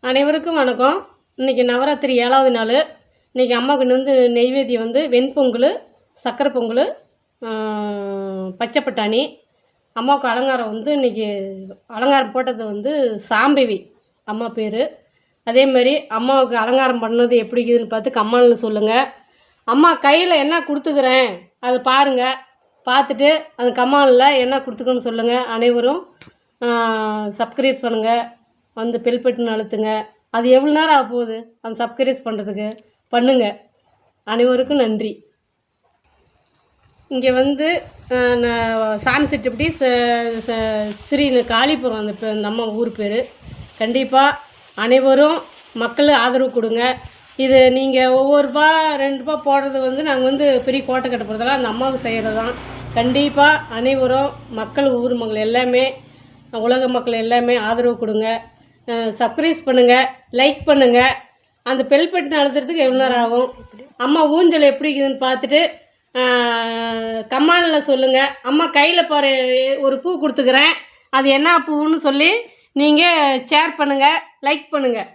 அனைவருக்கும் வணக்கம். இன்றைக்கி நவராத்திரி 7வது நாள். இன்றைக்கி அம்மாவுக்கு வந்து நெய்வேத்தியம் வந்து வெண்பொங்கல், சக்கரை பொங்கல், பச்சை பட்டாணி. அம்மாவுக்கு அலங்காரம் வந்து இன்றைக்கி அலங்காரம் போட்டது வந்து சாம்பவி அம்மா பேர். அதேமாதிரி அம்மாவுக்கு அலங்காரம் பண்ணது எப்படி இருக்குதுன்னு பார்த்து கமெண்ட்ல சொல்லுங்கள். அம்மா கையில் என்ன கொடுத்துக்கிறேன் அது பாருங்கள். பார்த்துட்டு அந்த கமெண்ட்ல என்ன கொடுத்துக்கன்னு சொல்லுங்கள். அனைவரும் சப்ஸ்கிரைப் பண்ணுங்கள், வந்து பெல் பட்டன் அழுத்துங்க. அது எவ்வளோ நேரம் ஆக போகுது அந்த சப்ஸ்கிரைப் பண்ணுறதுக்கு? பண்ணுங்கள். அனைவருக்கும் நன்றி. இங்கே வந்து சாமி செட்டுப்படி ஸ்ரீ காளிபுரம் அந்த அம்மா ஊர் பேர். கண்டிப்பாக அனைவரும் மக்கள் ஆதரவு கொடுங்க. இது நீங்கள் ஒவ்வொரு ரூபா 2 ரூபா போடுறது வந்து நாங்கள் வந்து பெரிய கோட்டை கட்ட போகிறதெல்லாம் அந்த அம்மாவுக்கு செய்கிறது தான். கண்டிப்பாக அனைவரும் மக்கள், ஊர் மக்கள் எல்லாமே, உலக மக்கள் எல்லாமே ஆதரவு கொடுங்க. சப்ஸ்கிரைப் பண்ணுங்கள், லைக் பண்ணுங்கள். அந்த பெல் பட்டன் அழுத்துறதுக்கு எவ்வளோ நேரம் ஆகும்? அம்மா ஊஞ்சல் எப்படி இருக்குதுன்னு பார்த்துட்டு கமெண்ட்ல சொல்லுங்கள். அம்மா கையில் பாரு ஒரு பூ கொடுத்துக்கிறேன், அது என்ன பூன்னு சொல்லி நீங்கள் ஷேர் பண்ணுங்கள், லைக் பண்ணுங்கள்.